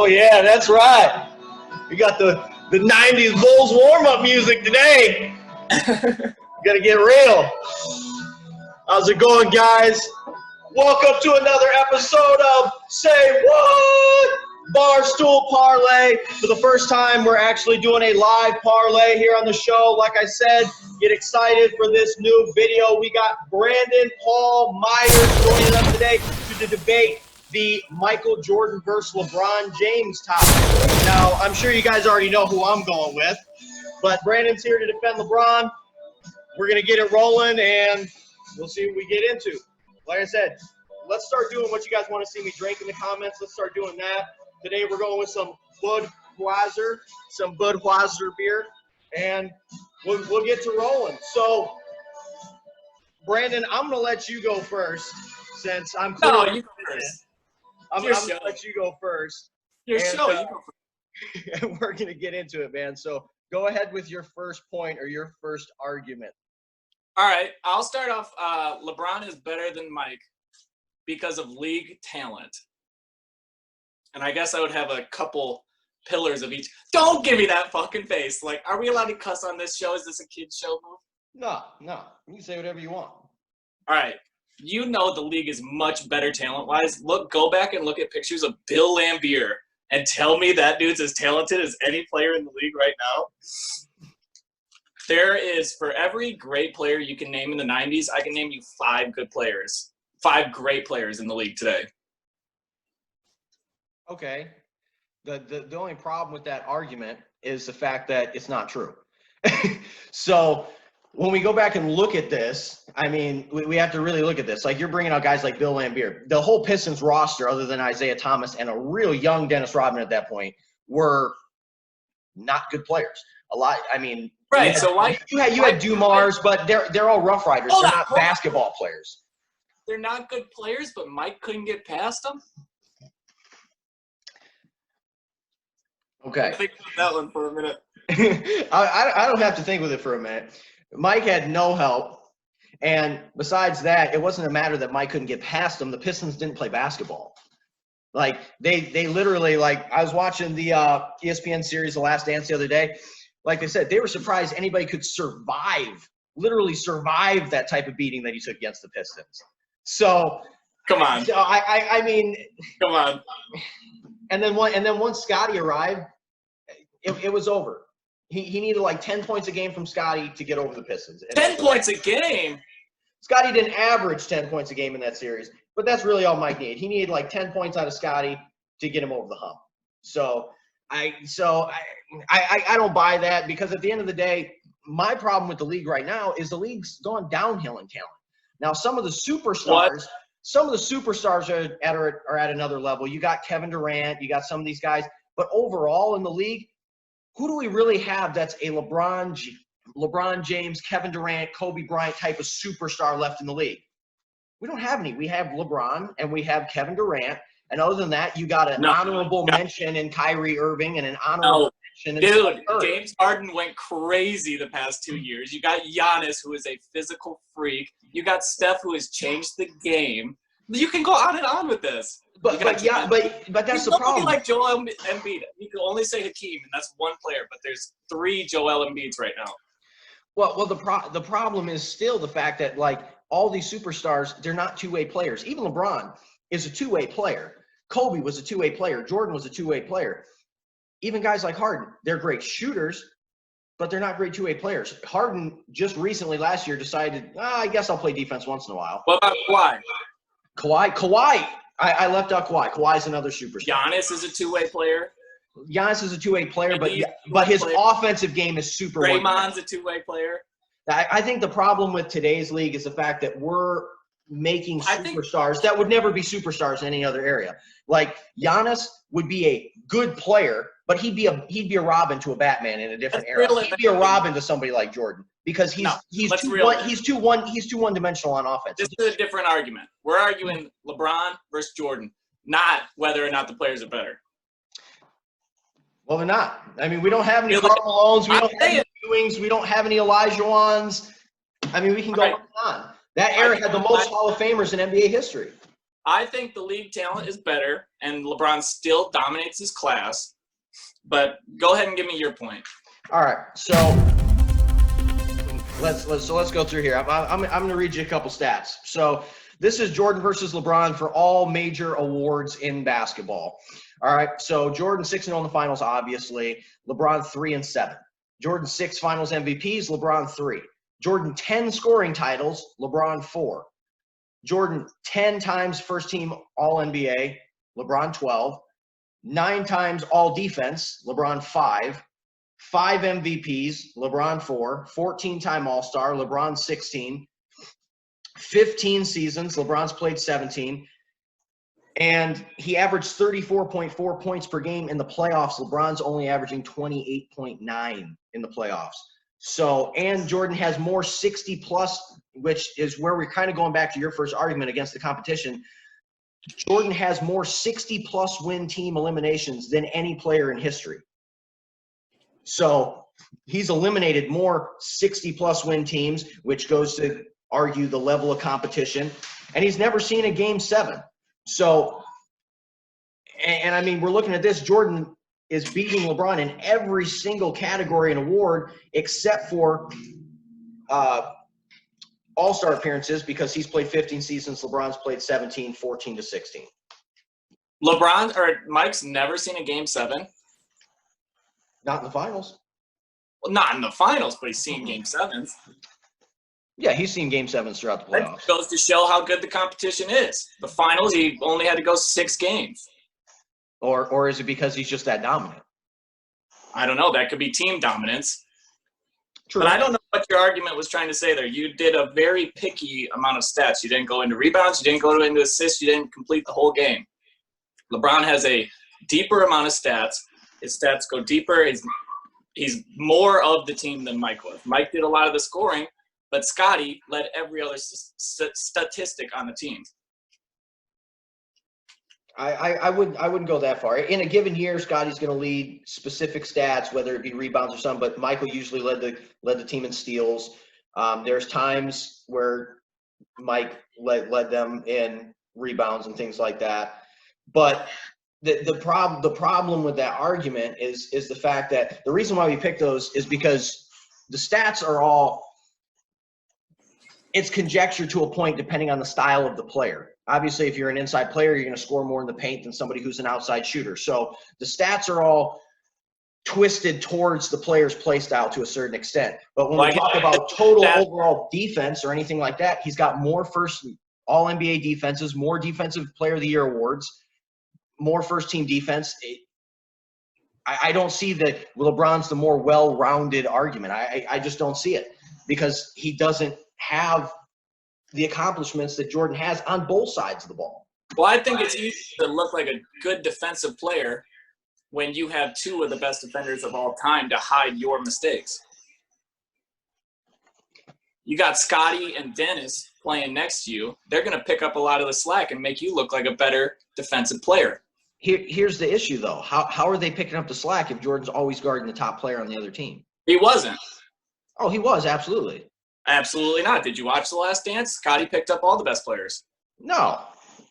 yeah, that's right. We got the 90s Bulls warm-up music today. Gotta get real. How's it going, guys? Welcome to another episode of Say What? Barstool Parlay. For the first time, we're actually doing a live parlay here on the show. Like I said, get excited for this new video. We got Brandon Paul Myers joining us today to debate the Michael Jordan versus LeBron James topic. Now, I'm sure you guys already know who I'm going with, but Brandon's here to defend LeBron. We're going to get it rolling, and we'll see what we get into. Like I said, let's start doing what you guys want to see me drink in the comments. Let's start doing that. Today we're going with some Budweiser beer, and we'll get to rolling. So, Brandon, I'm going to let you go first since I'm clear. No, you go first. I'm going to let you go first. Your show, you go first. And we're going to get into it, man. So go ahead with your first point or your first argument. All right, I'll start off. LeBron is better than Mike because of league talent. And I guess I would have a couple pillars of each. Don't give me that fucking face. Like, are we allowed to cuss on this show? Is this a kid's show? No. You can say whatever you want. All right. You know the league is much better talent-wise. Go back and look at pictures of Bill Laimbeer and tell me that dude's as talented as any player in the league right now. There is, for every great player you can name in the 90s, I can name you 5 good players. 5 great players in the league today. Okay. The only problem with that argument is the fact that it's not true. So when we go back and look at this, I mean, we have to really look at this. Like, you're bringing out guys like Bill Laimbeer. The whole Pistons roster, other than Isaiah Thomas and a real young Dennis Rodman at that point, were not good players. Right. So why you had Dumars, but they're all Rough Riders. They're not basketball players. They're not good players, but Mike couldn't get past them. Okay. Think about that one for a minute. I don't have to think with it for a minute. Mike had no help, and besides that, it wasn't a matter that Mike couldn't get past them. The Pistons didn't play basketball. Like, they literally, like, I was watching the ESPN series The Last Dance the other day. Like they said, they were surprised anybody could literally survive that type of beating that he took against the Pistons. So come on. So I mean, come on. And then once Scotty arrived, it was over. He needed like 10 points a game from Scotty to get over the Pistons. 10 points a game? Scotty didn't average 10 points a game in that series, but that's really all Mike needed. He needed like 10 points out of Scotty to get him over the hump. So I don't buy that, because at the end of the day, my problem with the league right now is the league's gone downhill in talent. Now, some of the superstars are at another level. You got Kevin Durant, you got some of these guys, but overall in the league, who do we really have that's a LeBron James, Kevin Durant, Kobe Bryant type of superstar left in the league? We don't have any. We have LeBron and we have Kevin Durant. And other than that, you got an honorable mention in Kyrie Irving and an honorable mention in Dude, James Harden went crazy the past 2 years. You got Giannis, who is a physical freak. You got Steph, who has changed the game. You can go on and on with this. But that's the problem. Like Joel Embiid. You can only say Hakeem, and that's one player. But there's 3 Joel Embiids right now. Well, the problem is still the fact that, like, all these superstars, they're not two-way players. Even LeBron is a two-way player. Kobe was a two-way player. Jordan was a two-way player. Even guys like Harden, they're great shooters, but they're not great two-way players. Harden just recently last year decided, I guess I'll play defense once in a while. What about Kawhi? Kawhi. I left out Kawhi. Kawhi's another superstar. Giannis is a two-way player. Giannis is a two-way player, but his offensive game is super. Draymond's a two-way player. I think the problem with today's league is the fact that we're making superstars that would never be superstars in any other area. Like, Giannis would be a good player, but he'd be a Robin to a Batman in a different era. He'd be a Robin to somebody like Jordan, because he's too one-dimensional on offense. This is a different argument. We're arguing LeBron versus Jordan, not whether or not the players are better. Well, they're not. I mean, we don't have any Karl Malones. We don't have any Ewings. We don't have any Olajuwons. I mean, we can go on and on. That era had the most Hall of Famers in NBA history. I think the league talent is better, and LeBron still dominates his class. But go ahead and give me your point. All right, so let's go through here. I'm going to read you a couple stats. So this is Jordan versus LeBron for all major awards in basketball. All right, so Jordan 6-0 in the finals, obviously. LeBron 3-7. Jordan 6 Finals MVPs, LeBron 3. Jordan 10 scoring titles, LeBron 4. Jordan 10 times first team All-NBA, LeBron 12. 9 times All-Defense, LeBron 5. 5 MVPs, LeBron 4. 14-time All-Star, LeBron 16. 15 seasons, LeBron's played 17. And he averaged 34.4 points per game in the playoffs. LeBron's only averaging 28.9 in the playoffs. So, and Jordan has more 60-plus, which is where we're kind of going back to your first argument against the competition. Jordan has more 60-plus win team eliminations than any player in history. So he's eliminated more 60-plus win teams, which goes to argue the level of competition. And he's never seen a Game 7. So, and I mean, we're looking at this. Jordan is beating LeBron in every single category and award except for All-Star appearances, because he's played 15 seasons. LeBron's played 17, 14 to 16. LeBron or Mike's never seen a Game 7. Not in the finals. Well, not in the finals, but he's seen Game 7s. Yeah, he's seen Game 7s throughout the playoffs. That goes to show how good the competition is. The finals, he only had to go 6 games. Or is it because he's just that dominant? I don't know. That could be team dominance. True. But I don't know what your argument was trying to say there. You did a very picky amount of stats. You didn't go into rebounds. You didn't go into assists. You didn't complete the whole game. LeBron has a deeper amount of stats. His stats go deeper. He's more of the team than Mike was. Mike did a lot of the scoring, but Scotty led every other statistic on the team. I wouldn't go that far. In a given year, Scotty's going to lead specific stats, whether it be rebounds or something. But Michael usually led the team in steals. There's times where Mike led them in rebounds and things like that. But the problem with that argument is the fact that the reason why we pick those is because the stats are all, it's conjecture to a point depending on the style of the player. Obviously, if you're an inside player, you're going to score more in the paint than somebody who's an outside shooter. So the stats are all twisted towards the player's play style to a certain extent. But when we talk about total overall defense or anything like that, he's got more first All-NBA defenses, more Defensive Player of the Year awards, more first-team defense. I don't see that LeBron's the more well-rounded argument. I just don't see it because he doesn't have the accomplishments that Jordan has on both sides of the ball. Well, I think it's easy to look like a good defensive player when you have 2 of the best defenders of all time to hide your mistakes. You got Scotty and Dennis playing next to you. They're going to pick up a lot of the slack and make you look like a better defensive player. Here's the issue, though. How are they picking up the slack if Jordan's always guarding the top player on the other team? He wasn't. Oh, he was, absolutely. Absolutely not. Did you watch The Last Dance? Scotty picked up all the best players. No.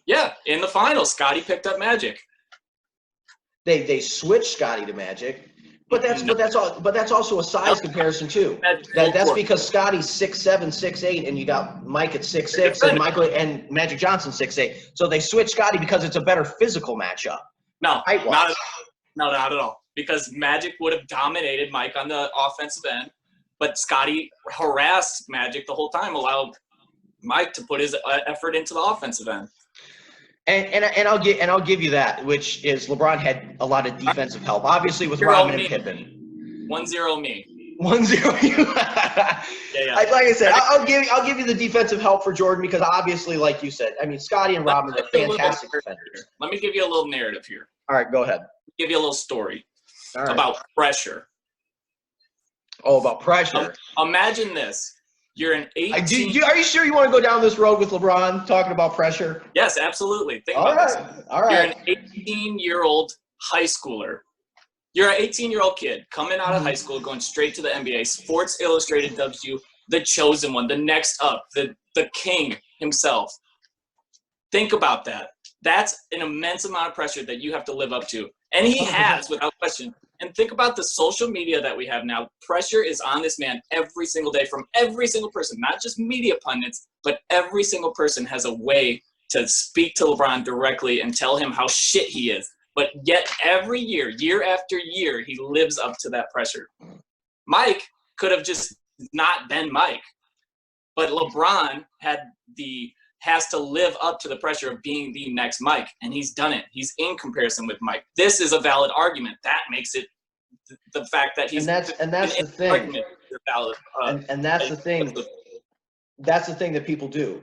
Yeah, in the finals, Scotty picked up Magic. They switched Scotty to Magic, but that's also a size comparison too. That's because Scotty's 6'7", 6'8", and you got Mike at 6'6", and Michael and Magic Johnson 6'8". So they switched Scotty because it's a better physical matchup. No, not at all. Because Magic would have dominated Mike on the offensive end. But Scotty harassed Magic the whole time, allowed Mike to put his effort into the offensive end. And I'll give you that, which is LeBron had a lot of defensive help, obviously with Rodman and Pippen. 1-0 me. 1-0 you. Yeah. Like I said, I'll give you the defensive help for Jordan because obviously, like you said, I mean Scotty and Rodman are fantastic defenders. Let me give you a little narrative here. All right, go ahead. Give you a little story about pressure. Oh, about pressure. Imagine this. You're an 18. Are you sure you want to go down this road with LeBron talking about pressure? Yes, absolutely. Think about this. All right. You're an 18-year-old high schooler. You're an 18-year-old kid coming out of high school, going straight to the NBA. Sports Illustrated dubs you the chosen one, the next up, the king himself. Think about that. That's an immense amount of pressure that you have to live up to. And he has, without question. And think about the social media that we have now. Pressure is on this man every single day from every single person, not just media pundits, but every single person has a way to speak to LeBron directly and tell him how shit he is. But yet every year, year after year, he lives up to that pressure. Mike could have just not been Mike, but LeBron has to live up to the pressure of being the next Mike, and he's done it. He's in comparison with Mike. This is a valid argument. That makes it the fact that he's and that's the thing. Valid, and that's the thing. That's the thing that people do.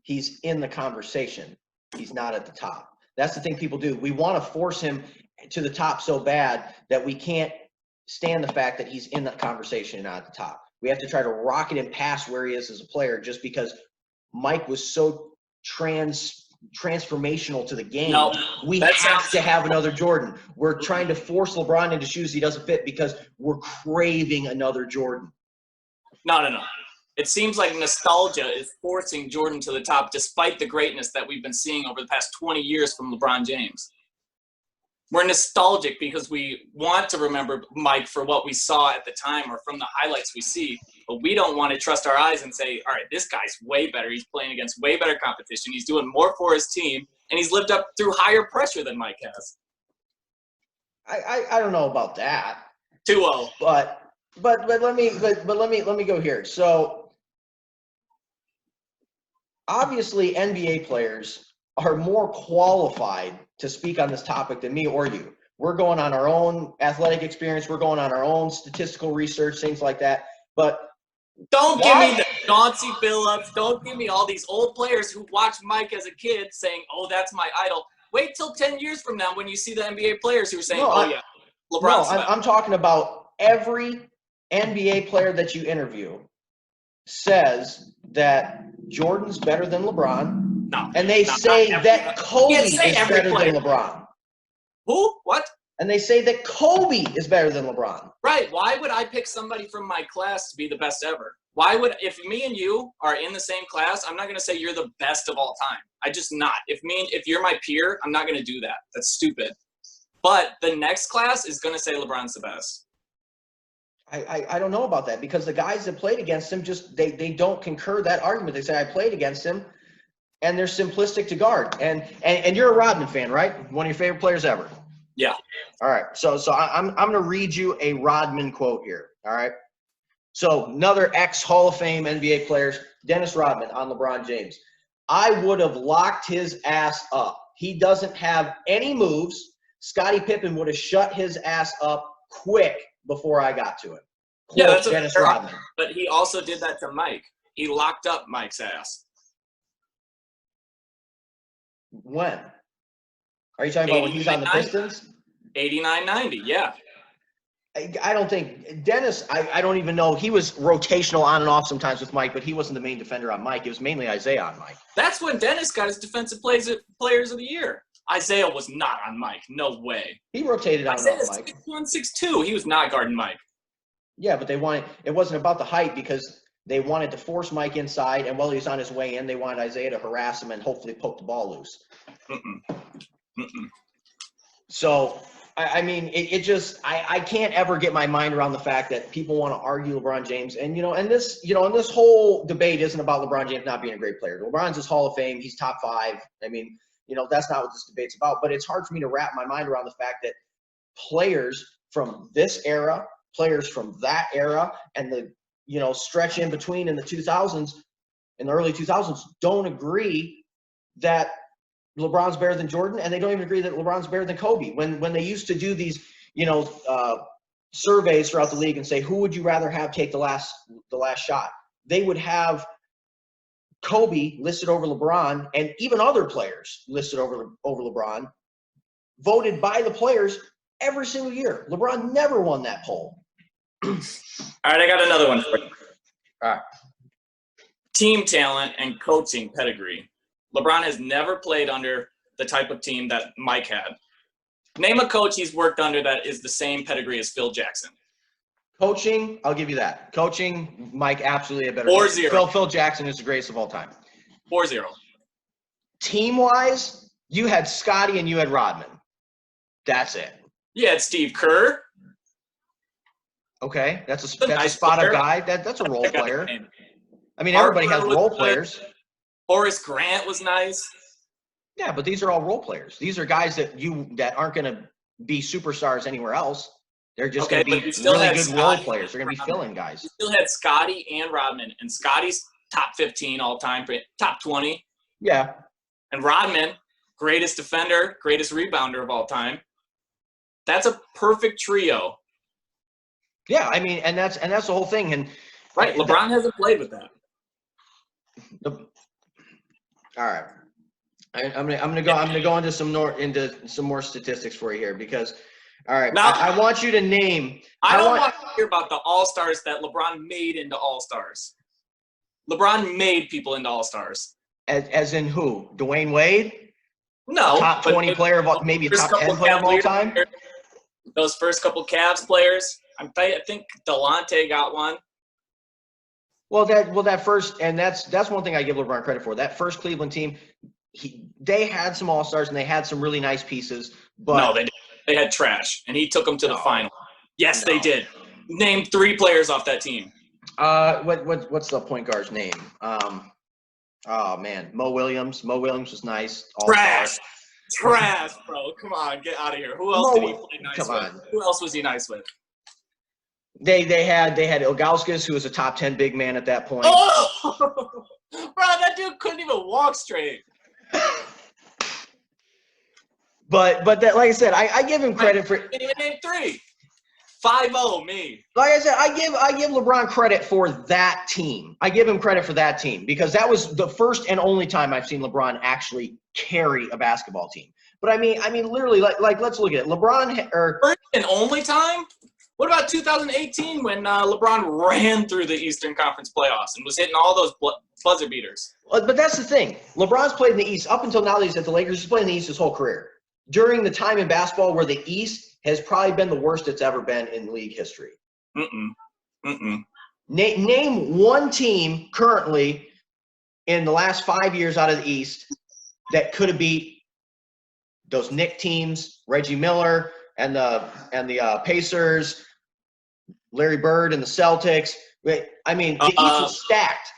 He's in the conversation. He's not at the top. That's the thing people do. We want to force him to the top so bad that we can't stand the fact that he's in the conversation and not at the top. We have to try to rocket him past where he is as a player just because Mike was so transformational to the game. No, we have to have another Jordan. We're trying to force LeBron into shoes he doesn't fit because we're craving another Jordan. No. It seems like nostalgia is forcing Jordan to the top despite the greatness that we've been seeing over the past 20 years from LeBron James. We're nostalgic because we want to remember Mike for what we saw at the time or from the highlights we see, but we don't want to trust our eyes and say, all right, this guy's way better. He's playing against way better competition. He's doing more for his team, and he's lived up through higher pressure than Mike has. I don't know about that. 2-0. But let me go here. So obviously NBA players are more qualified to speak on this topic than me or you. We're going on our own athletic experience. We're going on our own statistical research, things like that. But don't give me the Chauncey Billups. Don't give me all these old players who watched Mike as a kid saying, oh, that's my idol. Wait till 10 years from now when you see the NBA players who are saying, LeBron's no, I'm talking about every NBA player that you interview says that Jordan's better than LeBron. No, and they say that Kobe is better than LeBron. Who? What? And they say that Kobe is better than LeBron. Right. Why would I pick somebody from my class to be the best ever? Why would, if me and you are in the same class, I'm not going to say you're the best of all time. I just not. If you're my peer, I'm not going to do that. That's stupid. But the next class is going to say LeBron's the best. I don't know about that because the guys that played against him they don't concur that argument. They say I played against him. And they're simplistic to guard. And you're a Rodman fan, right? One of your favorite players ever. Yeah. All right. So I'm going to read you a Rodman quote here. All right. So another ex-Hall of Fame NBA player, Dennis Rodman on LeBron James. I would have locked his ass up. He doesn't have any moves. Scottie Pippen would have shut his ass up quick before I got to him. Quote, yeah, that's Dennis Rodman. But he also did that to Mike. He locked up Mike's ass. When? Are you talking about when he's on the Pistons? 89-90, yeah. I don't think Dennis, I don't even know. He was rotational on and off sometimes with Mike, but he wasn't the main defender on Mike. It was mainly Isaiah on Mike. That's when Dennis got his defensive players of the year. Isaiah was not on Mike. No way. He rotated on and off Mike. 6'1", 6'2". He was not guarding Mike. Yeah, but it wasn't about the height because they wanted to force Mike inside, and while he was on his way in, they wanted Isaiah to harass him and hopefully poke the ball loose. So, I mean, it just I can't ever get my mind around the fact that people want to argue LeBron James, and this whole debate isn't about LeBron James not being a great player. LeBron's his Hall of Fame. He's top 5. I mean, that's not what this debate's about. But it's hard for me to wrap my mind around the fact that players from this era, players from that era, and the stretch in between in the 2000s, in the early 2000s, don't agree that LeBron's better than Jordan, and they don't even agree that LeBron's better than Kobe. When they used to do these, surveys throughout the league and say, who would you rather have take the last shot? They would have Kobe listed over LeBron, and even other players listed over LeBron, voted by the players every single year. LeBron never won that poll. All right, I got another one for you. All right. Team talent and coaching pedigree. LeBron has never played under the type of team that Mike had. Name a coach he's worked under that is the same pedigree as Phil Jackson. Coaching, I'll give you that. Coaching, Mike absolutely a better. 4-0. Phil Jackson is the greatest of all time. 4-0. team-wise, you had Scotty and you had Rodman. That's it. You had Steve Kerr. Okay, that's a nice spot player. up guy. That's a role player. I mean, Harper everybody has role players. Horace Grant was nice. Yeah, but these are all role players. These are guys that aren't going to be superstars anywhere else. They're just going to be really good role players. They're going to be fill-in guys. You still had Scotty and Rodman, and Scotty's top 15 all time, top 20. Yeah. And Rodman, greatest defender, greatest rebounder of all time. That's a perfect trio. Yeah, I mean, and that's the whole thing. And right, LeBron hasn't played with that. All right. I'm gonna go into some more statistics for you here because, all right, now, I want you to name. I don't want to hear about the All-Stars that LeBron made into All-Stars. LeBron made people into All-Stars. As in who? Dwayne Wade? No. Top 20 player of maybe top 10 player of all time. Those first couple Cavs players. I think Delonte got one. Well, that first, and that's one thing I give LeBron credit for. That first Cleveland team, they had some All-Stars and they had some really nice pieces. But no, they didn't. They had trash, and he took them to the final. Yes, they did. Name 3 players off that team. What's the point guard's name? Oh man, Mo Williams. Mo Williams was nice. Trash, bro. Come on, get out of here. Who else did he play nice with? Who else was he nice with? They had Ilgauskas, who was a top 10 big man at that point. Oh, bro, that dude couldn't even walk straight. But that, like I said, I give him credit for. I didn't even name 3. 5-0, me. Like I said, I give LeBron credit for that team. I give him credit for that team because that was the first and only time I've seen LeBron actually carry a basketball team. But I mean, literally, like let's look at it. LeBron first and only time. What about 2018 when LeBron ran through the Eastern Conference playoffs and was hitting all those buzzer beaters? But that's the thing. LeBron's played in the East up until now that he's at the Lakers. He's played in the East his whole career. During the time in basketball where the East has probably been the worst it's ever been in league history. Name one team currently in the last 5 years out of the East that could have beat those Knicks teams, Reggie Miller and the Pacers, Larry Bird and the Celtics. I mean, the East was stacked.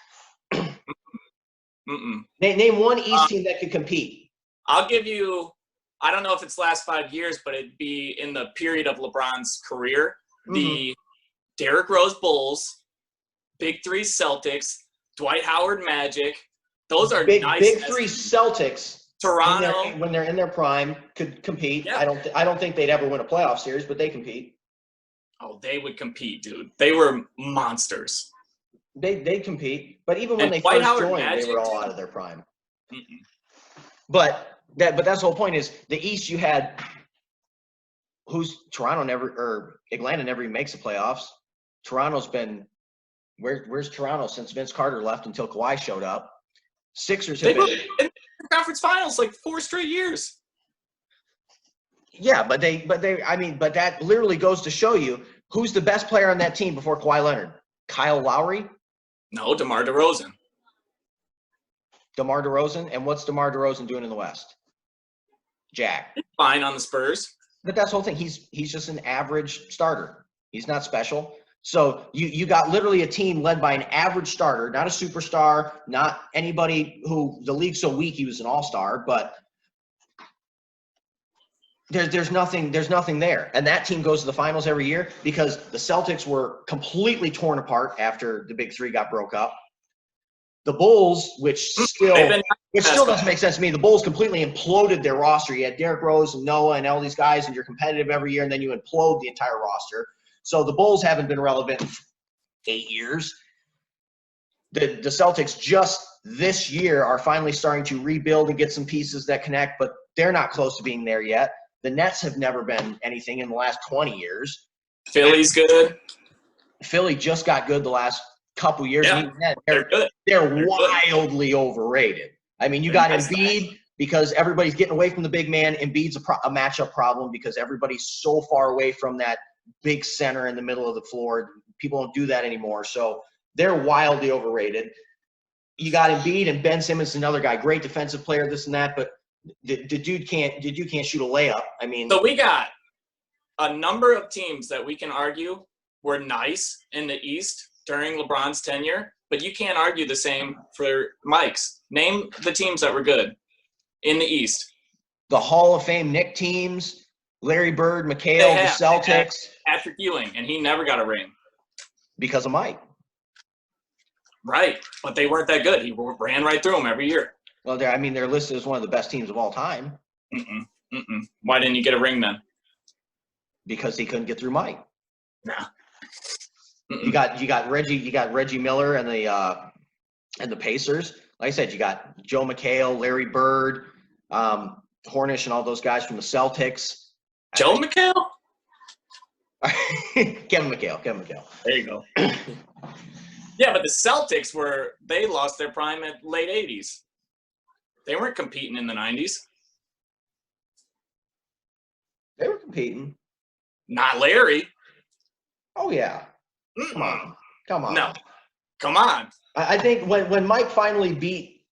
Name one East team that could compete. I'll give you. I don't know if it's last 5 years, but it'd be in the period of LeBron's career. The Derrick Rose Bulls, Big 3 Celtics, Dwight Howard Magic. Those are nice. Big 3 Celtics. Toronto, when they're in their prime, could compete. Yeah. I don't think they'd ever win a playoff series, but they compete. Oh, they would compete, dude. They were monsters. They compete, but even when they first joined, they were all out of their prime. But that's the whole point is the East you had Atlanta never even makes the playoffs. Toronto's been where's Toronto since Vince Carter left until Kawhi showed up. Sixers have been in the conference finals like 4 straight years. Yeah, but that literally goes to show you who's the best player on that team before Kawhi Leonard. Kyle Lowry? No, DeMar DeRozan. DeMar DeRozan? And what's DeMar DeRozan doing in the West? Jack. He's fine on the Spurs. But that's the whole thing. He's just an average starter. He's not special. So you got literally a team led by an average starter, not a superstar, not anybody who the league's so weak he was an all-star, but there's nothing there. And that team goes to the finals every year because the Celtics were completely torn apart after the Big 3 got broke up. The Bulls, which still doesn't make sense to me. The Bulls completely imploded their roster. You had Derrick Rose and Noah and all these guys, and you're competitive every year, and then you implode the entire roster. So the Bulls haven't been relevant in 8 years. The Celtics just this year are finally starting to rebuild and get some pieces that connect, but they're not close to being there yet. The Nets have never been anything in the last 20 years. Philly's good. Philly just got good the last couple years. Yeah, they're wildly overrated. I mean, you got Embiid because everybody's getting away from the big man. Embiid's a matchup problem because everybody's so far away from that big center in the middle of the floor. People don't do that anymore. So they're wildly overrated. you got Embiid, and Ben Simmons is another guy, great defensive player, this and that, but the dude can't shoot a layup. I mean, So we got a number of teams that we can argue were nice in the East during LeBron's tenure, but you can't argue the same for Mike's. Name the teams that were good in the East. the Hall of Fame Knick teams, Larry Bird, McHale, the Celtics. Patrick Ewing, and he never got a ring. Because of Mike. Right, but they weren't that good. He ran right through them every year. Well, they're listed as one of the best teams of all time. Why didn't you get a ring then? Because he couldn't get through Mike. Nah. You got Reggie Miller and the Pacers. Like I said, you got Joe McHale, Larry Bird, Hornish, and all those guys from the Celtics. Joe McHale? Kevin McHale. There you go. Yeah, but the Celtics they lost their prime at late 80s. They weren't competing in the 90s. They were competing. Not Larry. Oh, yeah. Come on. No. Come on. I think when Mike finally beat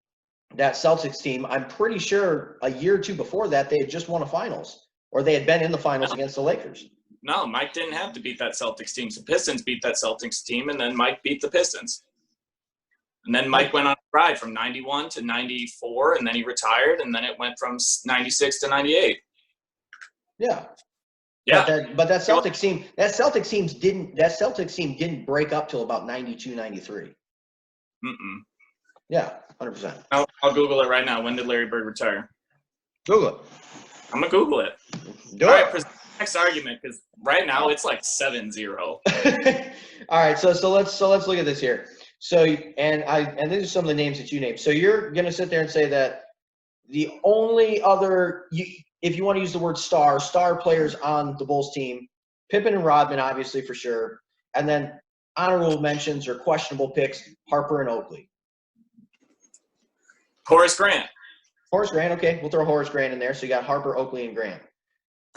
that Celtics team, I'm pretty sure a year or two before that they had just won a finals, or they had been in the finals against the Lakers. No, Mike didn't have to beat that Celtics team. The Pistons beat that Celtics team, and then Mike beat the Pistons. And then Mike went on a ride from 91 to 94, and then he retired, and then it went from 96 to 98. Yeah. Yeah. But that Celtics team didn't break up till about 92, 93. Yeah, 100%. I'll Google it right now. When did Larry Bird retire? Google it. I'm going to Google it. Do All it. right, present the next argument, because right now it's like 7-0. All right, so let's look at this here. So and these are some of the names that you named. So you're gonna sit there and say that the only other if you want to use the word star players on the Bulls team, Pippen and Rodman, obviously for sure, and then honorable mentions or questionable picks, Harper and Oakley. Horace Grant. Okay, we'll throw Horace Grant in there. So you got Harper, Oakley, and Grant.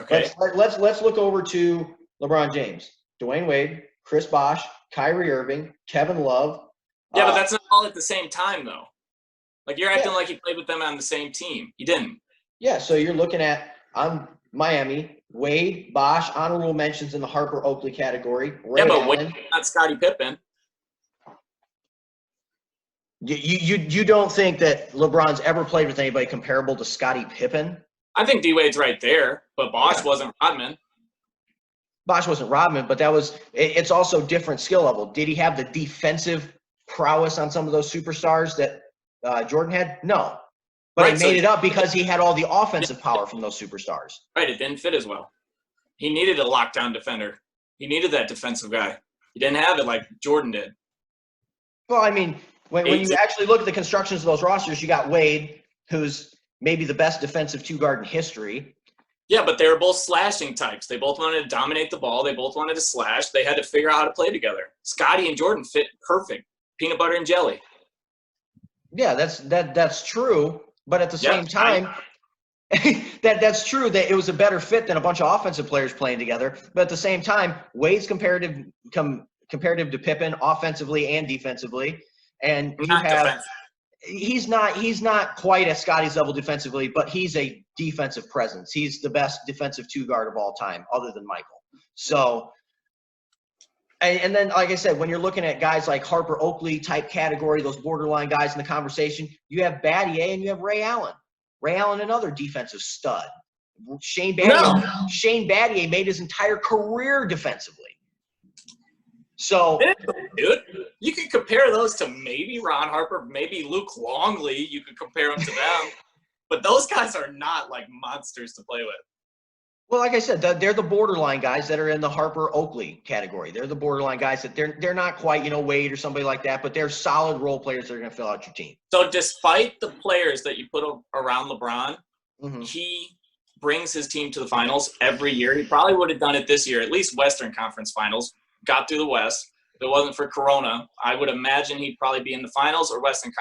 Okay. Let's look over to LeBron James, Dwayne Wade, Chris Bosh, Kyrie Irving, Kevin Love. Yeah, but that's not all at the same time, though. Like, you're acting like he played with them on the same team. He didn't. Yeah, so you're looking at Miami, Wade, Bosh, honorable mentions in the Harper Oakley category. Ray but Allen. Wade, not Scottie Pippen. You don't think that LeBron's ever played with anybody comparable to Scottie Pippen? I think D-Wade's right there, but Bosh wasn't Rodman. Bosh wasn't Rodman, but it's also different skill level. Did he have the defensive prowess on some of those superstars that Jordan had? No. But he made it up because he had all the offensive power from those superstars. Right, it didn't fit as well. He needed a lockdown defender. He needed that defensive guy. He didn't have it like Jordan did. Well, I mean, when you actually look at the constructions of those rosters, you got Wade, who's maybe the best defensive two-guard in history. Yeah, but they were both slashing types. They both wanted to dominate the ball. They both wanted to slash. They had to figure out how to play together. Scottie and Jordan fit perfect. Peanut butter and jelly. Yeah, that's true. But at the same time, that's true that it was a better fit than a bunch of offensive players playing together. But at the same time, Wade's comparative to Pippen offensively and defensively. And he's not quite at Scottie's level defensively, but he's a defensive presence. He's the best defensive two-guard of all time, other than Michael. So, and then, like I said, when you're looking at guys like Harper Oakley type category, those borderline guys in the conversation, you have Battier and you have Ray Allen. Ray Allen, another defensive stud. Shane Battier made his entire career defensively. So, dude, you could compare those to maybe Ron Harper, maybe Luke Longley. You could compare them to them, but those guys are not like monsters to play with. Well, like I said, they're the borderline guys that are in the Harper Oakley category. They're the borderline guys that they're not quite, Wade or somebody like that, but they're solid role players that are going to fill out your team. So, despite the players that you put around LeBron, he brings his team to the finals every year. He probably would have done it this year, at least Western Conference Finals. Got through the West. If it wasn't for Corona, I would imagine he'd probably be in the finals or Western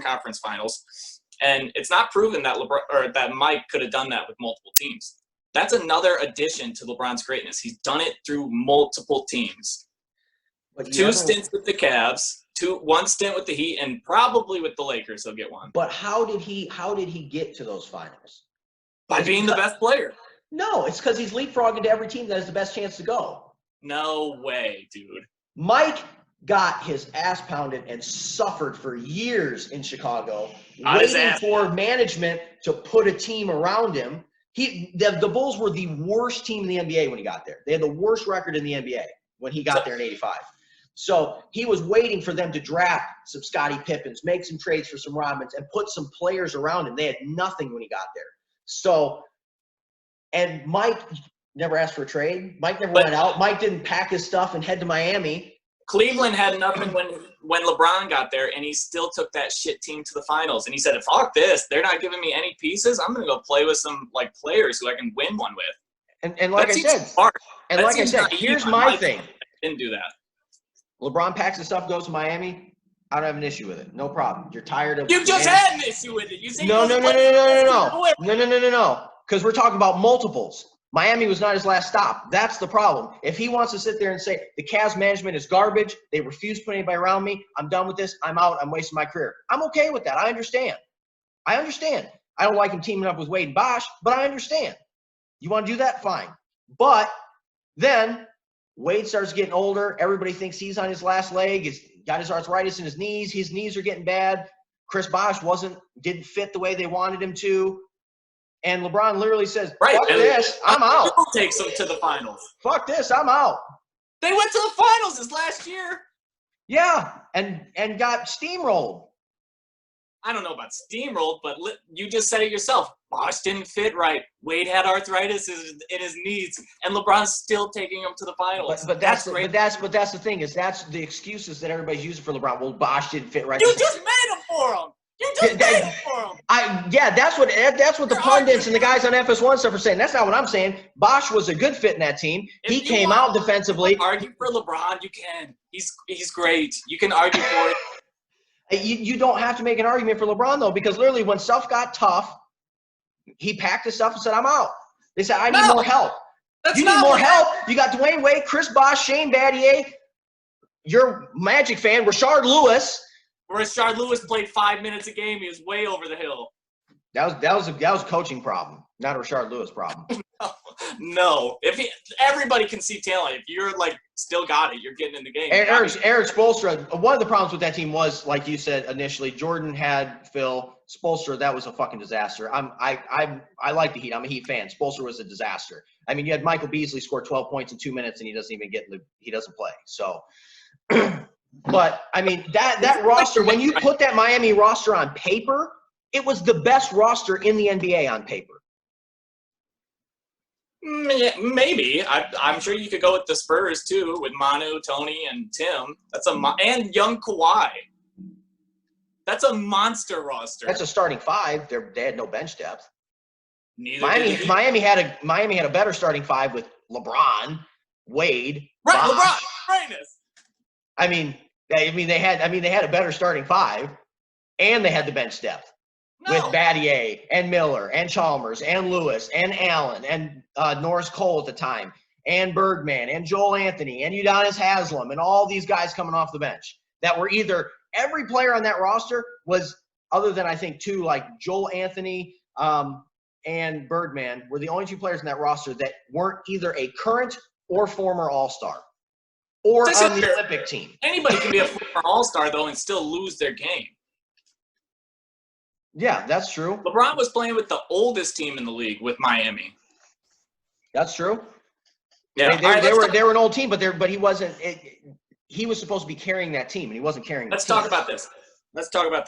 Conference Finals. And it's not proven that that Mike could have done that with multiple teams. That's another addition to LeBron's greatness. He's done it through multiple teams. Two stints with the Cavs, one stint with the Heat, and probably with the Lakers he'll get one. But how did he get to those finals? By being the best player. No, it's because he's leapfrogging to every team that has the best chance to go. No way, dude. Mike got his ass pounded and suffered for years in Chicago, waiting for management to put a team around him. The Bulls were the worst team in the NBA when he got there. They had the worst record in the NBA when he got there in '85. So he was waiting for them to draft some Scottie Pippins, make some trades for some Rodmans, and put some players around him. They had nothing when he got there. So, and Mike never asked for a trade. Mike never went out. Mike didn't pack his stuff and head to Miami. Cleveland had nothing when LeBron got there, and he still took that shit team to the finals. And he said, "Fuck this! They're not giving me any pieces. I'm gonna go play with some players who I can win one with." And like I said, here's my thing. Didn't do that. LeBron packs his stuff, goes to Miami. I don't have an issue with it. No problem. You're tired of. You just had an issue with it. You say no. Because we're talking about multiples. Miami was not his last stop. That's the problem. If he wants to sit there and say the Cavs management is garbage, they refuse to put anybody around me, I'm done with this, I'm out, I'm wasting my career. I'm okay with that. I understand. I don't like him teaming up with Wade and Bosh, but I understand. You want to do that? Fine. But then Wade starts getting older. Everybody thinks he's on his last leg. He's got his arthritis in his knees. His knees are getting bad. Chris Bosh didn't fit the way they wanted him to. And LeBron literally says, fuck this, I'm out. Takes them to the finals. Fuck this, I'm out. They went to the finals this last year. Yeah, and got steamrolled. I don't know about steamrolled, but you just said it yourself. Bosh didn't fit right. Wade had arthritis in his knees, and LeBron's still taking him to the finals. But that's the thing is that's the excuses that everybody's using for LeBron. Well, Bosh didn't fit right. You just made him for him. You just made him for him. That's what the pundits and the guys on FS1 stuff are saying. That's not what I'm saying. Bosh was a good fit in that team. He came out defensively. Argue for LeBron, you can. He's great. You can argue for it. You don't have to make an argument for LeBron though, because literally when stuff got tough, he packed his stuff and said, "I'm out." They said, "I need more help." You need more help. You got Dwayne Wade, Chris Bosh, Shane Battier. You're a Magic fan, Rashard Lewis. Rashard Lewis played 5 minutes a game. He was way over the hill. That was a coaching problem, not a Rashard Lewis problem. No. Everybody can see talent. If you're still got it, you're getting in the game. Eric Spoelstra. One of the problems with that team was, like you said initially, Jordan had Phil. Spoelstra, that was a fucking disaster. I like the Heat. I'm a Heat fan. Spoelstra was a disaster. I mean, you had Michael Beasley score 12 points in 2 minutes, and he doesn't even he doesn't play. So. But I mean that roster, when you put that Miami roster on paper, it was the best roster in the NBA on paper. Maybe. I'm sure you could go with the Spurs too, with Manu, Tony, and Tim. And young Kawhi. That's a monster roster. That's a starting five. They had no bench depth. Miami had a better starting five with LeBron, Wade, right? Bosh. LeBron, greatness. I mean, they had a better starting five, and they had the bench depth with Battier and Miller and Chalmers and Lewis and Allen and Norris Cole at the time and Bergman and Joel Anthony and Udonis Haslem and all these guys coming off the bench that were either every player on that roster was, other than I think two, like Joel Anthony and Bergman, were the only two players in that roster that weren't either a current or former All-Star. Or on the Olympic team. Anybody can be a former All-Star, though, and still lose their game. Yeah, that's true. LeBron was playing with the oldest team in the league with Miami. That's true. Yeah, they were an old team, but he wasn't. He was supposed to be carrying that team, and he wasn't carrying. Let's talk about this. Let's talk about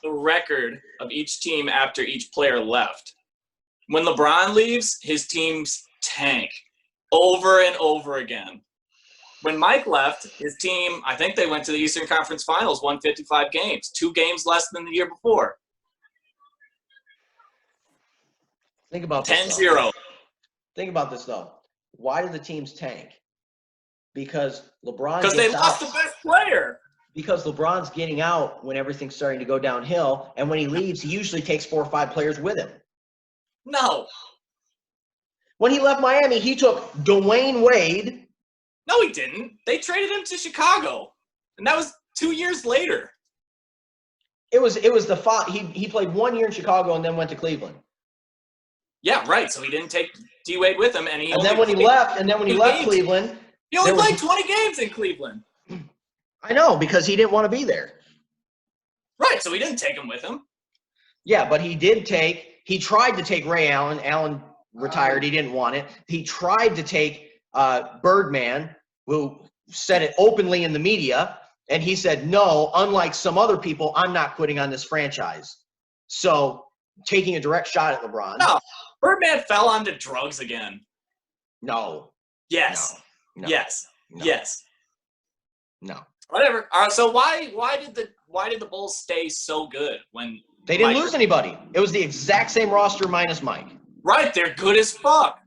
the record of each team after each player left. When LeBron leaves, his teams tank over and over again. When Mike left, his team, I think they went to the Eastern Conference Finals, won 55 games, 2 games less than the year before. Think about 10-0. Think about this, though. Why did the teams tank? Because LeBron. Because they lost the best player. Because LeBron's getting out when everything's starting to go downhill, and when he leaves, he usually takes 4 or 5 players with him. No. When he left Miami, he took Dwayne Wade. No, he didn't. They traded him to Chicago. And that was 2 years later. It was the he played 1 year in Chicago and then went to Cleveland. Yeah, right. So he didn't take D-Wade with him, and then when he left Cleveland, he only played 20 games in Cleveland. I know, because he didn't want to be there. Right, so he didn't take him with him. Yeah, but he tried to take Ray Allen. Allen retired. He didn't want it. He tried to take Birdman, who said it openly in the media, and he said, no, unlike some other people, I'm not quitting on this franchise. So taking a direct shot at LeBron. No, Birdman fell onto drugs again. No. Yes. No. Yes. No. Yes. No. Whatever. All right, so why did the Bulls stay so good when they didn't lose anybody? It was the exact same roster minus Mike. Right, they're good as fuck.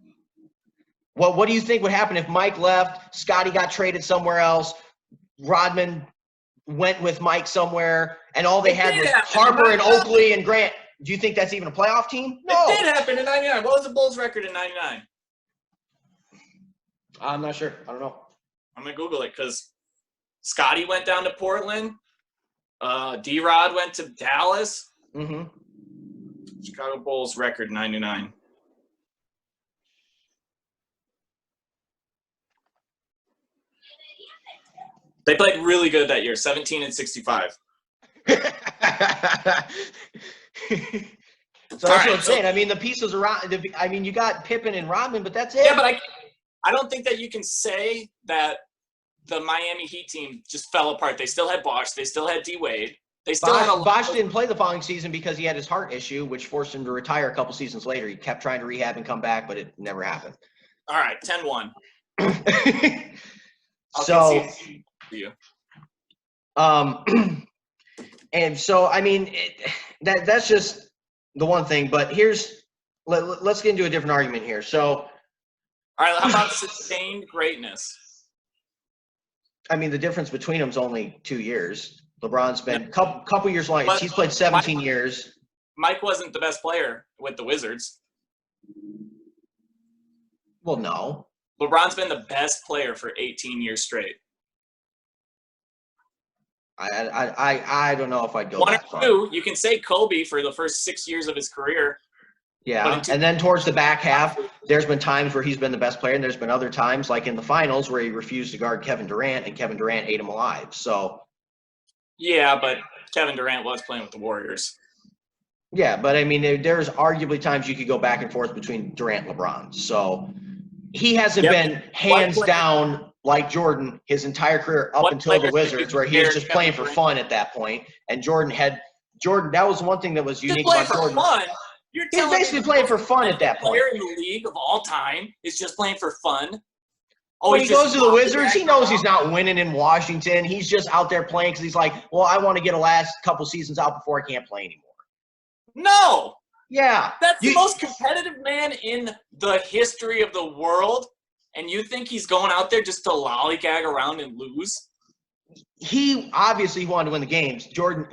Well, what do you think would happen if Mike left, Scotty got traded somewhere else, Rodman went with Mike somewhere, and all they had was Harper and Oakley and Grant? Do you think that's even a playoff team? No. It did happen in 99. What was the Bulls' record in 99? I'm not sure. I don't know. I'm going to Google it because Scotty went down to Portland. D-Rod went to Dallas. Mm-hmm. Chicago Bulls record 99. They played really good that year, 17-65. So that's what I'm saying. I mean, the pieces around. I mean, you got Pippen and Rodman, but that's it. Yeah, but I don't think that you can say that the Miami Heat team just fell apart. They still had Bosh. They still had D-Wade. They still had Bosh didn't play the following season because he had his heart issue, which forced him to retire a couple seasons later. He kept trying to rehab and come back, but it never happened. All right, 10-1. So, you. And so, I mean, that's just the one thing. But let's get into a different argument here. So, all right, how about sustained greatness? I mean, the difference between them is only 2 years. LeBron's been a couple years long. He's played 17 years. Mike wasn't the best player with the Wizards. Well, no. LeBron's been the best player for 18 years straight. I don't know if I'd go One that or far. two, you can say Kobe for the first 6 years of his career. Yeah, and then towards the back half, there's been times where he's been the best player, and there's been other times, like in the finals, where he refused to guard Kevin Durant, and Kevin Durant ate him alive. So. Yeah, but Kevin Durant was playing with the Warriors. Yeah, but I mean, there's arguably times you could go back and forth between Durant and LeBron. So he hasn't been hands down like Jordan his entire career up until the Wizards, where he was just playing for fun at that point. And Jordan, that was one thing that was unique about Jordan. Fun. He's basically playing for fun at that point. Player in the league of all time is just playing for fun. When he goes to the Wizards, he knows he's not winning in Washington. He's just out there playing because he's like, well, I want to get a last couple seasons out before I can't play anymore. No. Yeah. That's the most competitive man in the history of the world, and you think he's going out there just to lollygag around and lose? He obviously wanted to win the games. Jordan,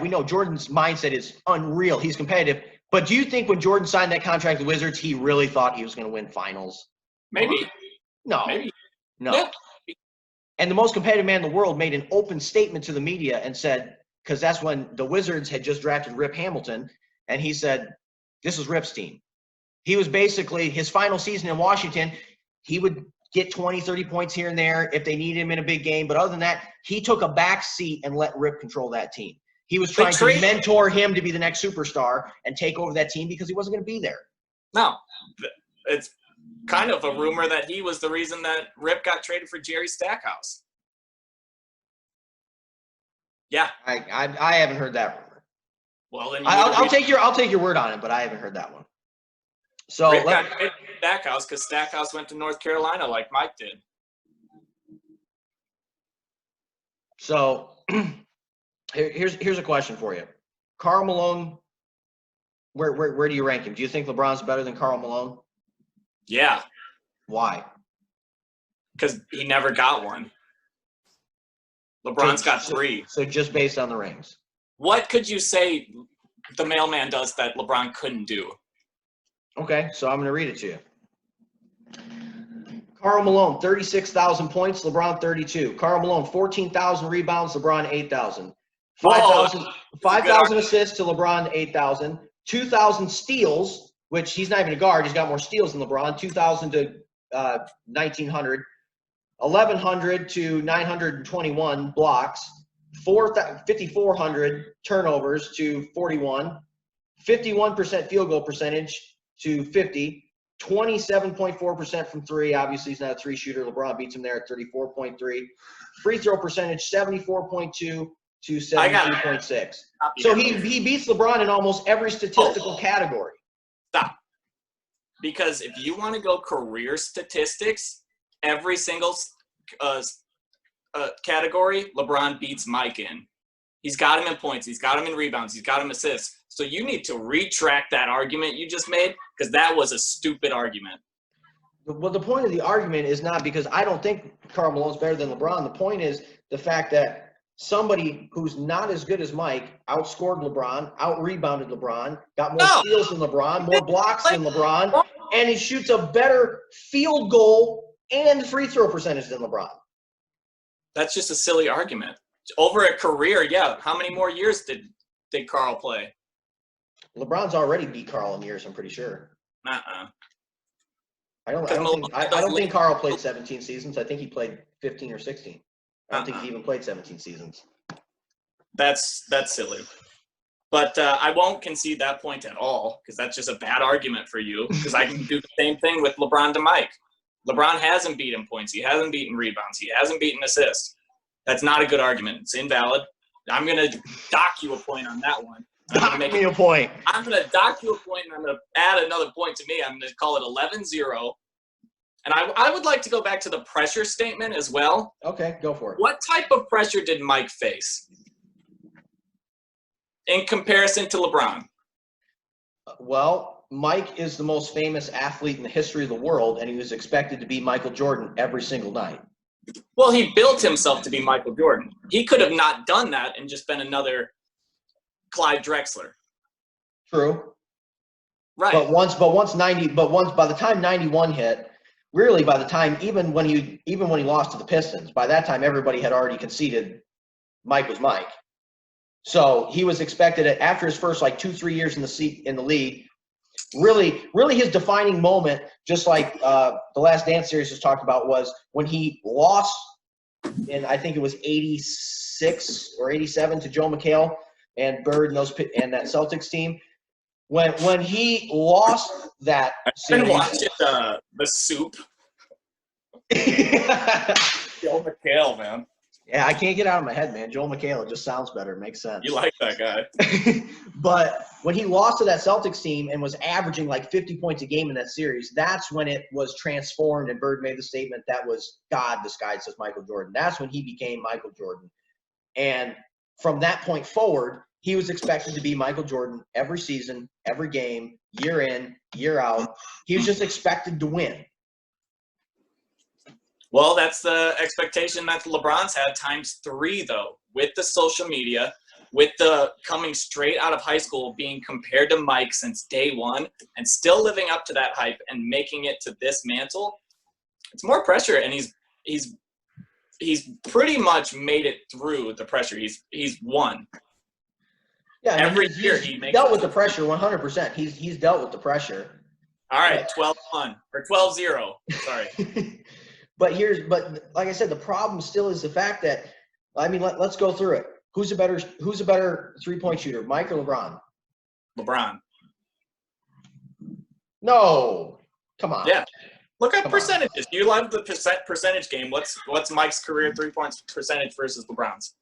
we know Jordan's mindset is unreal. He's competitive. But do you think when Jordan signed that contract with the Wizards, he really thought he was going to win finals? Maybe. No. Maybe. No. Yeah. And the most competitive man in the world made an open statement to the media and said, because that's when the Wizards had just drafted Rip Hamilton, and he said, this is Rip's team. He was basically, his final season in Washington, he would get 20, 30 points here and there if they needed him in a big game. But other than that, he took a back seat and let Rip control that team. He was trying to mentor him to be the next superstar and take over that team because he wasn't going to be there. No. It's kind of a rumor that he was the reason that Rip got traded for Jerry Stackhouse. Yeah. I haven't heard that rumor. Well, then I'll take your word on it, but I haven't heard that one. So Rip got traded for Stackhouse because Stackhouse went to North Carolina like Mike did. So here's a question for you. Karl Malone, where do you rank him? Do you think LeBron's better than Karl Malone? Yeah. Why? Because he never got one. LeBron's got 3. So just based on the rings. What could you say the mailman does that LeBron couldn't do? Okay, so I'm going to read it to you. Karl Malone, 36,000 points, LeBron 32. Karl Malone, 14,000 rebounds, LeBron 8,000. 5,000 assists to LeBron 8,000. 2,000 steals, which he's not even a guard. He's got more steals than LeBron. 2,000 to 1,900. 1,100 to 921 blocks. 5,400 turnovers to 41. 51% field goal percentage to 50. 27.4% from three. Obviously, he's not a three shooter. LeBron beats him there at 34.3. Free throw percentage 74.2 to 72.6. So he beats LeBron in almost every statistical category. Stop. Because if you want to go career statistics, every single category, LeBron beats Mike in. He's got him in points. He's got him in rebounds. He's got him assists. So you need to retract that argument you just made because that was a stupid argument. Well, the point of the argument is not because I don't think Karl Malone's better than LeBron. The point is the fact that somebody who's not as good as Mike outscored LeBron, out-rebounded LeBron, got more steals than LeBron, more blocks than LeBron, and he shoots a better field goal and free throw percentage than LeBron. That's just a silly argument. Over a career, yeah. How many more years did Karl play? LeBron's already beat Karl in years, I'm pretty sure. Uh-uh. I don't think Karl played 17 seasons. I think he played 15 or 16. I don't think he even played 17 seasons. That's silly. But I won't concede that point at all because that's just a bad argument for you because I can do the same thing with LeBron to Mike. LeBron hasn't beaten points. He hasn't beaten rebounds. He hasn't beaten assists. That's not a good argument. It's invalid. I'm going to dock you a point on that one. Dock me a point. I'm going to dock you a point, and I'm going to add another point to me. I'm going to call it 11-0. And I would like to go back to the pressure statement as well. Okay, go for it. What type of pressure did Mike face in comparison to LeBron? Well, Mike is the most famous athlete in the history of the world, and he was expected to be Michael Jordan every single night. Well, he built himself to be Michael Jordan. He could have not done that and just been another Clyde Drexler. True. Right. But by the time 91 hit, really by the time even when he lost to the Pistons, by that time everybody had already conceded Mike was Mike. So he was expected after his first 2-3 years in the league. Really his defining moment, just like the Last Dance series was talked about, was when he lost in, I think it was 86 or 87 to Joe McHale and Bird and that Celtics team. When he lost that series. I've been watching the Soup. Joe McHale, man. Yeah, I can't get out of my head, man. Joel McHale, it just sounds better. It makes sense. You like that guy. But when he lost to that Celtics team and was averaging 50 points a game in that series, that's when it was transformed and Bird made the statement that was God disguised as Michael Jordan. That's when he became Michael Jordan. And from that point forward, he was expected to be Michael Jordan every season, every game, year in, year out. He was just expected to win. Well, that's the expectation that LeBron's had ×3, though, with the social media, with the coming straight out of high school, being compared to Mike since day one, and still living up to that hype and making it to this mantle. It's more pressure, and he's pretty much made it through the pressure. He's won. Yeah, every year he makes dealt with the pressure 100%. He's dealt with the pressure. All right, 12-1 or 12-0. Sorry. But like I said, the problem still is the fact that, let's go through it. Who's a better 3-point shooter, Mike or LeBron? LeBron. No, come on. Yeah, look at percentages. You love the percentage game. What's Mike's career 3-point percentage versus LeBron's?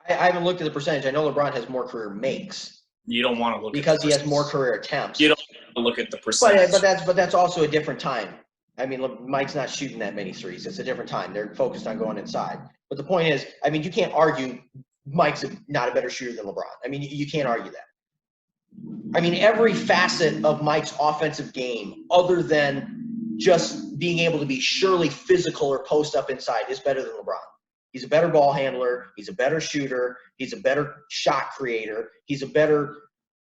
I haven't looked at the percentage. I know LeBron has more career makes. You don't want to look because he has more career attempts. You don't want to look at the percentage. But that's also a different time. Mike's not shooting that many threes. It's a different time. They're focused on going inside. But the point is, you can't argue Mike's not a better shooter than LeBron. You can't argue that. Every facet of Mike's offensive game, other than just being able to be surely physical or post up inside, is better than LeBron. He's a better ball handler. He's a better shooter. He's a better shot creator. He's a better,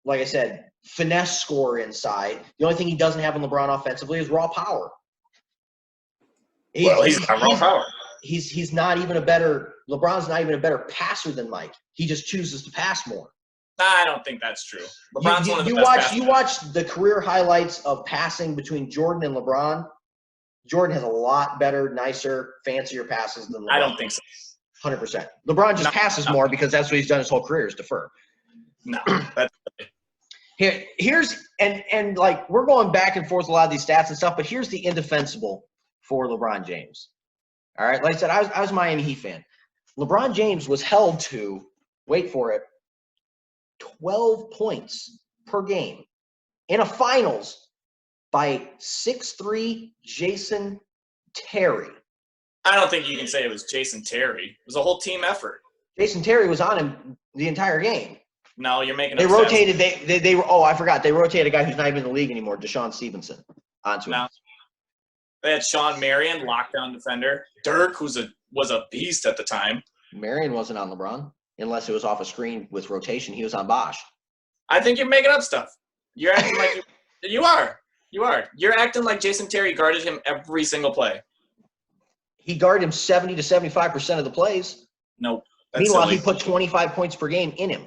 like I said, finesse scorer inside. The only thing he doesn't have in LeBron offensively is raw power. He's got raw power. He's not even a better – LeBron's not even a better passer than Mike. He just chooses to pass more. I don't think that's true. LeBron's one of the best passers. You watch the career highlights of passing between Jordan and LeBron. Jordan has a lot better, nicer, fancier passes than LeBron. I don't think so. 100%. LeBron just passes more because that's what he's done his whole career is defer. No. That's Here's and like we're going back and forth a lot of these stats and stuff, but here's the indefensible for LeBron James. All right, like I said, I was a Miami Heat fan. LeBron James was held to, wait for it, 12 points per game in a finals by 6'3" Jason Terry. I don't think you can say it was Jason Terry. It was a whole team effort. Jason Terry was on him the entire game. No, you're making. They rotated. They were. Oh, I forgot. They rotated a guy who's not even in the league anymore, Deshaun Stevenson, onto him. They had Sean Marion, lockdown defender. Dirk, was a beast at the time. Marion wasn't on LeBron unless it was off a screen with rotation. He was on Bosh. I think you're making up stuff. You're acting like you are. You are. You're acting like Jason Terry guarded him every single play. He guarded him 70 to 75% of the plays. Nope. Meanwhile, he put 25 points per game in him.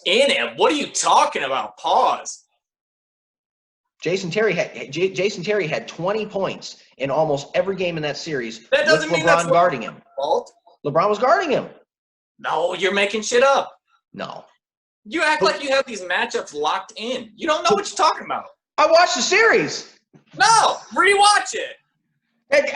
In him? What are you talking about? Pause. Jason Terry had 20 points in almost every game in that series. That doesn't mean LeBron guarding him. Fault. LeBron was guarding him. No, you're making shit up. No. You act like you have these matchups locked in. You don't know what you're talking about. I watched the series. No, rewatch it.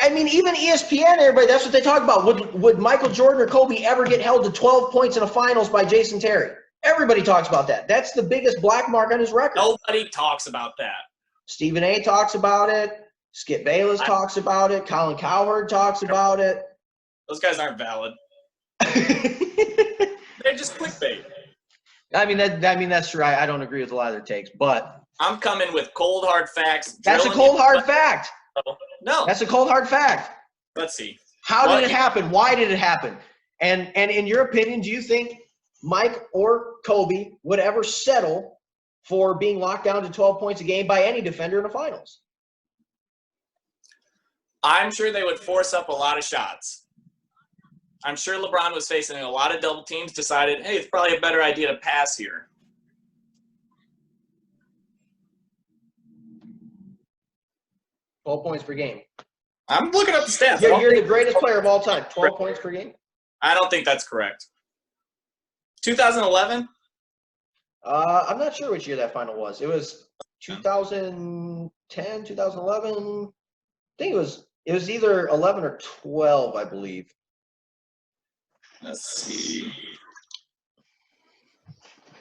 I mean, even ESPN, everybody, that's what they talk about. Would Michael Jordan or Kobe ever get held to 12 points in a finals by Jason Terry? Everybody talks about that. That's the biggest black mark on his record. Nobody talks about that. Stephen A. talks about it. Skip Bayless talks about it. Colin Cowherd talks about it. Those guys aren't valid. They're just clickbait. I mean, that's true. I don't agree with a lot of their takes, but I'm coming with cold, hard facts. That's a cold, hard fact. No. That's a cold, hard fact. Let's see. How did it happen? Why did it happen? And in your opinion, do you think Mike or Kobe would ever settle for being locked down to 12 points a game by any defender in the finals? I'm sure they would force up a lot of shots. I'm sure LeBron was facing a lot of double teams, decided, hey, it's probably a better idea to pass here. Points per game. I'm looking up the stats. You're the greatest player of all time. 12 points per game? I don't think that's correct. 2011? I'm not sure which year that final was. It was 2010, 2011. I think it was either 11 or 12, I believe. Let's see.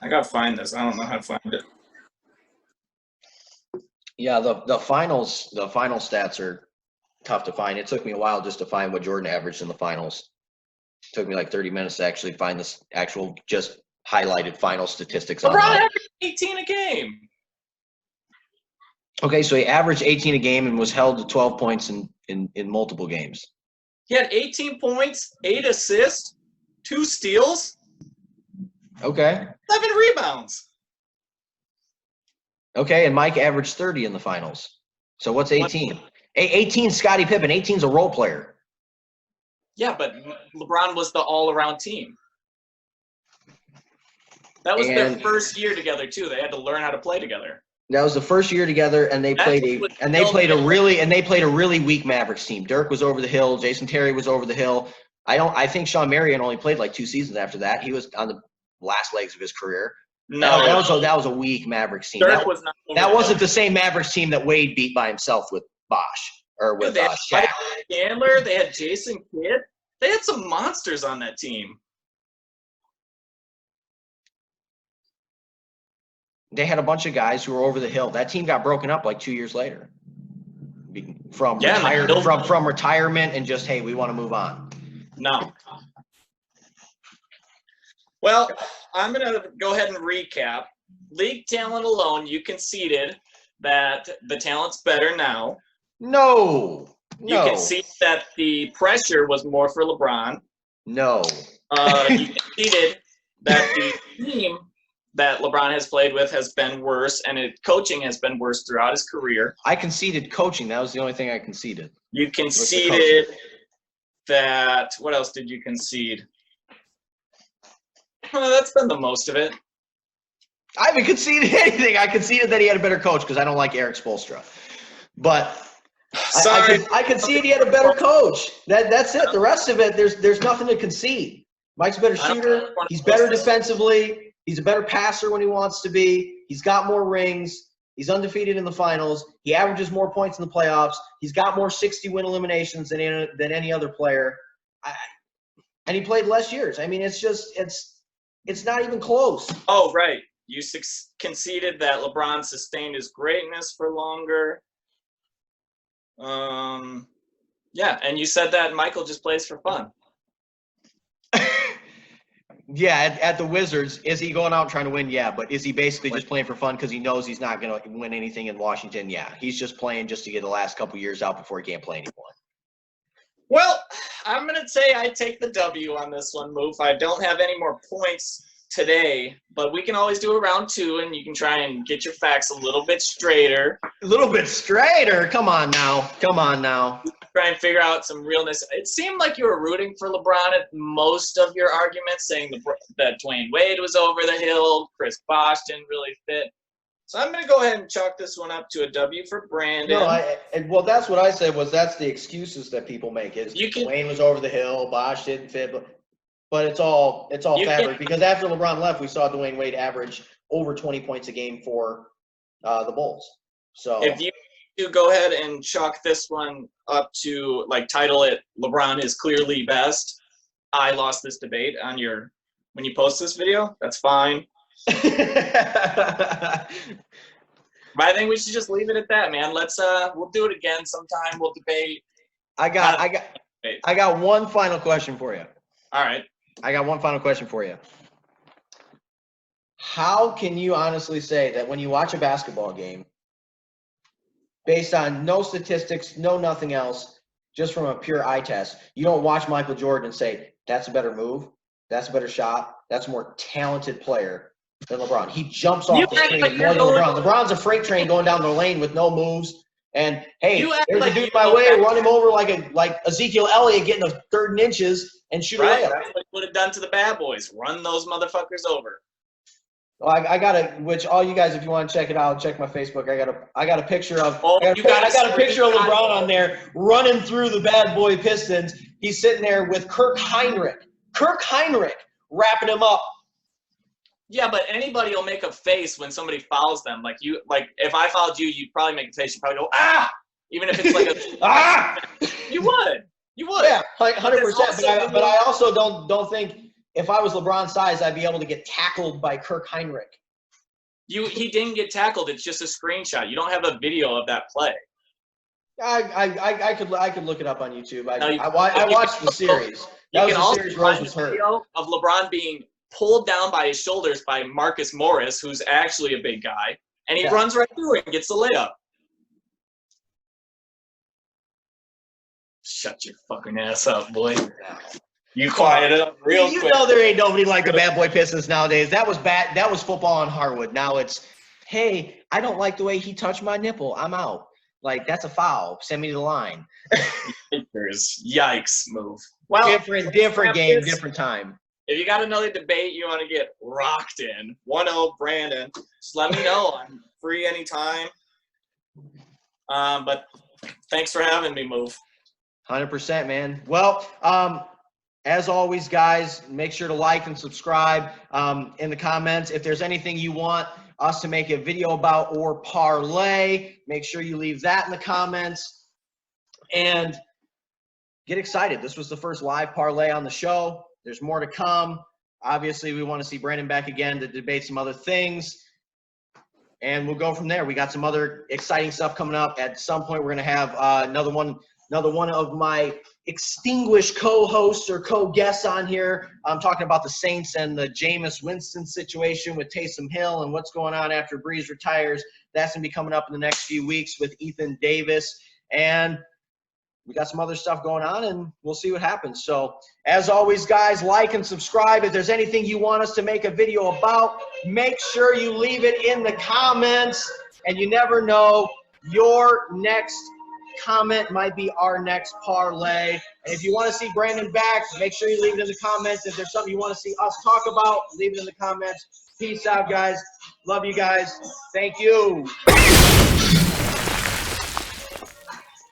I gotta find this. I don't know how to find it. Yeah, the final stats are tough to find. It took me a while just to find what Jordan averaged in the finals. It took me like 30 minutes to actually find this actual just highlighted final statistics. LeBron averaged 18 a game. Okay, so he averaged 18 a game and was held to 12 points in multiple games. He had 18 points, 8 assists, 2 steals. Okay. 11 rebounds. Okay, and Mike averaged 30 in the finals. So what's 18? 18's Scottie Pippen. 18's a role player. Yeah, but LeBron was the all-around team. That was their first year together too. They had to learn how to play together. That was the first year together, and they played a really weak Mavericks team. Dirk was over the hill. Jason Terry was over the hill. I think Sean Marion only played like 2 seasons after that. He was on the last legs of his career. No, that was a weak Mavericks team. Dirk was not. That wasn't the same Mavericks team that Wade beat by himself with Bosh or with Shaq. Chandler, they had Jason Kidd. They had some monsters on that team. They had a bunch of guys who were over the hill. That team got broken up like 2 years later from retirement and just, hey, we want to move on. No. Well, I'm going to go ahead and recap. League talent alone, you conceded that the talent's better now. No. You conceded that the pressure was more for LeBron. No. You conceded that the team that LeBron has played with has been worse, and coaching has been worse throughout his career. I conceded coaching. That was the only thing I conceded. You conceded that. What else did you concede? Well, that's been the most of it. I haven't conceded anything. I conceded that he had a better coach because I don't like Eric Spoelstra. But I conceded he had a better coach. That's it. The rest of it, there's nothing to concede. Mike's a better shooter. He's better defensively. He's a better passer when he wants to be. He's got more rings. He's undefeated in the finals. He averages more points in the playoffs. He's got more 60-win eliminations than any other player. And he played less years. I mean, it's not even close. Oh, right. You conceded that LeBron sustained his greatness for longer. Yeah, and you said that Michael just plays for fun. Yeah, at the Wizards, is he going out trying to win? Yeah, but is he basically just playing for fun because he knows he's not going to win anything in Washington? Yeah, he's just playing just to get the last couple years out before he can't play anymore. Well, I'm going to say I take the W on this one, Moof. I don't have any more points today, but we can always do a round 2, and you can try and get your facts a little bit straighter. A little bit straighter? Come on now. Come on now. Try and figure out some realness. It seemed like you were rooting for LeBron at most of your arguments, saying that Dwayne Wade was over the hill, Chris Bosh didn't really fit. So I'm going to go ahead and chalk this one up to a W for Brandon. Well, that's what I said was that's the excuses that people make is Dwayne was over the hill, Bosh didn't fit, but it's all fabric because after LeBron left, we saw Dwayne Wade average over 20 points a game for the Bulls. So if you go ahead and chalk this one up to, like, title it LeBron is clearly best, I lost this debate on when you post this video, that's fine. But I think we should just leave it at that, man. We'll do it again sometime. We'll debate. I got one final question for you. All right. I got one final question for you. How can you honestly say that when you watch a basketball game, based on no statistics, no nothing else, just from a pure eye test, you don't watch Michael Jordan and say, that's a better move, that's a better shot, that's a more talented player than LeBron. He jumps off the screen more than LeBron. LeBron's a freight train going down the lane with no moves. And, hey, there's a dude my way, run him over like Ezekiel Elliott getting a 3rd and inches and shoot a layup. That's what he would have done to the bad boys. Run those motherfuckers over. Well, I got it. Which all you guys, if you want to check it out, check my Facebook. I got a picture of. I got a picture of LeBron on there running through the bad boy Pistons. He's sitting there with Kirk Heinrich wrapping him up. Yeah, but anybody will make a face when somebody fouls them. Like if I fouled you, you'd probably make a face. You'd probably go ah, even if it's like a ah. You would. Yeah, 100%. But I also don't think. If I was LeBron's size, I'd be able to get tackled by Kirk Heinrich. He didn't get tackled. It's just a screenshot. You don't have a video of that play. I could look it up on YouTube. I watched the series. That was the series Rose was hurt. Video of LeBron being pulled down by his shoulders by Marcus Morris, who's actually a big guy, and he runs right through it and gets the layup. Shut your fucking ass up, boy. You quiet it up real quick. You know there ain't nobody like the bad boy Pistons nowadays. That was bad. That was football on hardwood. Now it's, hey, I don't like the way he touched my nipple. I'm out. Like, that's a foul. Send me to the line. Yikes, move. Well, different game, different time. If you got another debate you want to get rocked in, 1-0 Brandon, just let me know. I'm free anytime. But thanks for having me, Move. 100%, man. Well, as always, guys, make sure to like and subscribe in the comments. If there's anything you want us to make a video about or parlay, make sure you leave that in the comments. And get excited. This was the first live parlay on the show. There's more to come. Obviously, we want to see Brandon back again to debate some other things. And we'll go from there. We got some other exciting stuff coming up. At some point, we're going to have another one of my extinguished co-hosts or co-guests on here. I'm talking about the Saints and the Jameis Winston situation with Taysom Hill and what's going on after Breeze retires. That's going to be coming up in the next few weeks with Ethan Davis. And we got some other stuff going on, and we'll see what happens. So as always, guys, like and subscribe. If there's anything you want us to make a video about, make sure you leave it in the comments. And you never know, your next comment might be our next parlay. And if you want to see Brandon back, make sure you leave it in the comments. If there's something you want to see us talk about, leave it in the comments. Peace out, guys. Love you guys. Thank you.